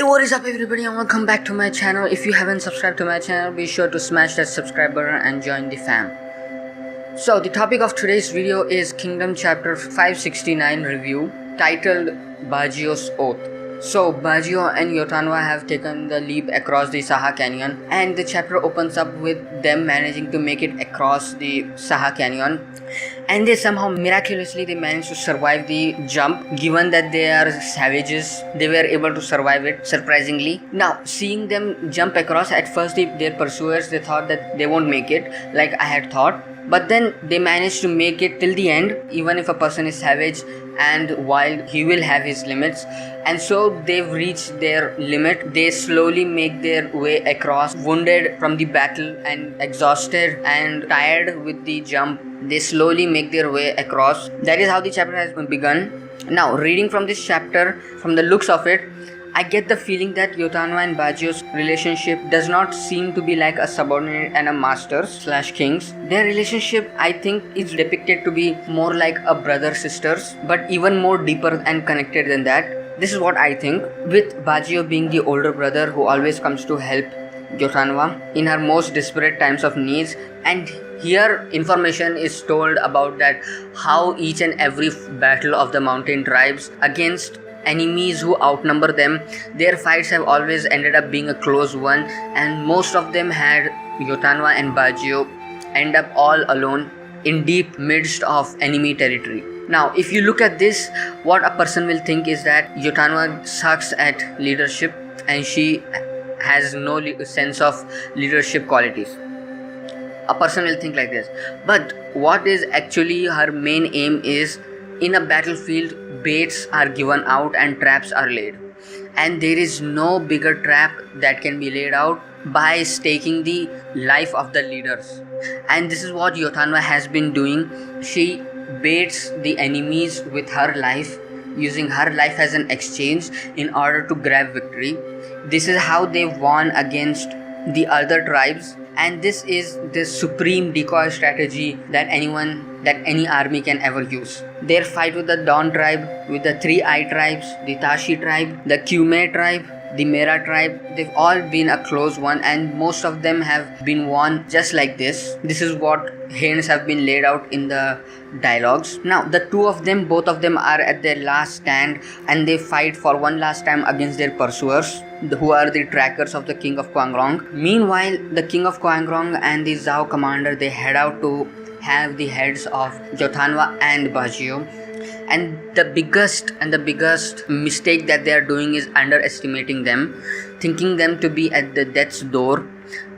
What is up everybody and welcome back to my channel. If you haven't subscribed to my channel, be sure to smash that subscribe button and join the fam. So the topic of today's video is Kingdom chapter 569 review titled Baggio's Oath. So Baggio and Yotanwa have taken the leap across the Saha Canyon, and the chapter opens up with them managing to make it across the Saha Canyon, and they somehow miraculously managed to survive the jump. Given that they are savages, they were able to survive it surprisingly. Now seeing them jump across, at first their pursuers, they thought that they won't make it, like I had thought, but then they managed to make it till the end. Even if a person is savage and wild, he will have his limits, and so they've reached their limit. They slowly make their way across, wounded from the battle and exhausted and tired with the jump. They slowly make their way across. That is how the chapter has begun. Now reading from this chapter, from the looks of it, I get the feeling that Yotanwa and Baggio's relationship does not seem to be like a subordinate and a master/kings. Their relationship, I think, is depicted to be more like a brother-sisters, but even more deeper and connected than that. This is what I think, with Baggio being the older brother who always comes to help Yotanwa in her most desperate times of needs. And here information is told about that how each and every battle of the mountain tribes against enemies who outnumber them, their fights have always ended up being a close one, and most of them had Yotanwa and Baggio end up all alone in deep midst of enemy territory. Now if you look at this, what a person will think is that Yotanwa sucks at leadership and she has no sense of leadership qualities. A person will think like this, but what is actually her main aim is, in a battlefield, baits are given out and traps are laid, and there is no bigger trap that can be laid out by staking the life of the leaders. And this is what Yotanwa has been doing. She baits the enemies with her life, using her life as an exchange in order to grab victory. This is how they won against the other tribes, and this is the supreme decoy strategy that any army can ever use. Their fight with the Dawn tribe, with the Three Eye tribes, the Tashi tribe, the Kume tribe, the Mera tribe, they've all been a close one, and most of them have been won just like this. This is what hints have been laid out in the dialogues. Now the both of them are at their last stand, and they fight for one last time against their pursuers, who are the trackers of the King of Kwangrong. Meanwhile, the King of Kwangrong and the Zhao commander, they head out to have the heads of Yotanwa and Baggio. And the biggest mistake that they are doing is underestimating them, thinking them to be at the death's door.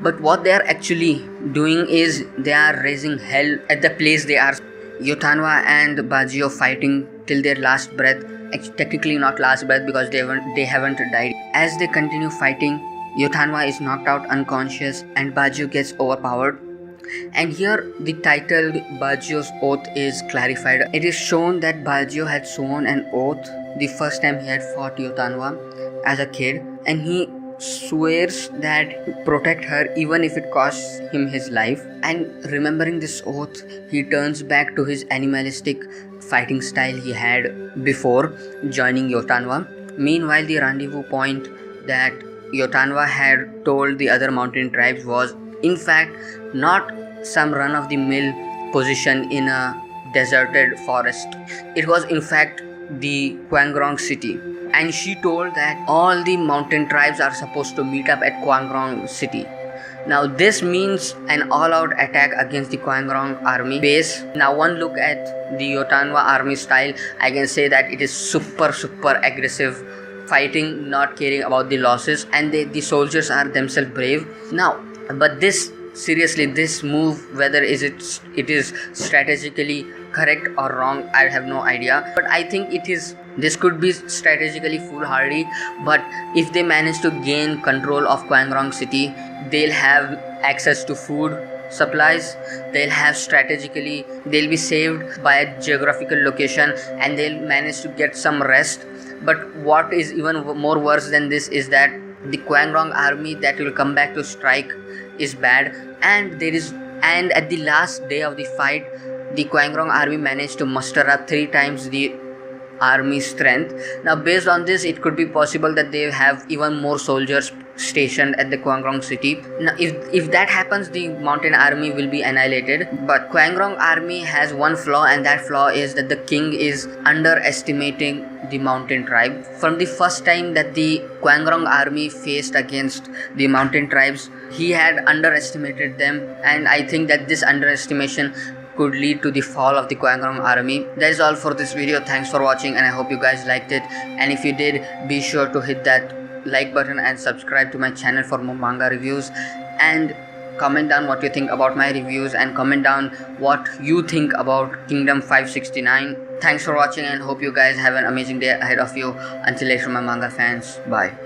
But what they are actually doing is they are raising hell at the place they are. Yotanwa and Baggio fighting till their last breath. Technically not last breath, because they haven't died. As they continue fighting, Yotanwa is knocked out unconscious and Baggio gets overpowered. And here the title Baggio's Oath is clarified. It is shown that Baggio had sworn an oath the first time he had fought Yotanwa as a kid, and he swears that he will protect her even if it costs him his life. And remembering this oath, he turns back to his animalistic fighting style he had before joining Yotanwa. Meanwhile, the rendezvous point that Yotanwa had told the other mountain tribes was in fact not some run-of-the-mill position in a deserted forest. It was in fact the Kwangrong city, and she told that all the mountain tribes are supposed to meet up at Kwangrong city. Now this means an all-out attack against the Kwangrong army base. Now one look at the Yotanwa army style, I can say that it is super aggressive, fighting, not caring about the losses, and the soldiers are themselves brave. Now but this move, whether it is strategically correct or wrong, I have no idea, but I think this could be strategically foolhardy. But if they manage to gain control of Kwangrong city, they'll have access to food supplies, they'll be saved by a geographical location, and they'll manage to get some rest. But what is even more worse than this is that the Kwangrong army that will come back to strike is bad, and at the last day of the fight, the Kwangrong army managed to muster up 3 times the army strength. Now based on this, it could be possible that they have even more soldiers stationed at the Kwangrong city. Now if that happens, the mountain army will be annihilated. But Kwangrong army has one flaw, and that flaw is that the king is underestimating the mountain tribe. From the first time that the Kwangrong army faced against the mountain tribes, he had underestimated them, and I think that this underestimation could lead to the fall of the Kwangrong army. That is all for this video. Thanks for watching, and I hope you guys liked it. And if you did, be sure to hit that like button and subscribe to my channel for more manga reviews, and comment down what you think about my reviews, and comment down what you think about Kingdom 569. Thanks for watching, and hope you guys have an amazing day ahead of you. Until later, my manga fans, bye.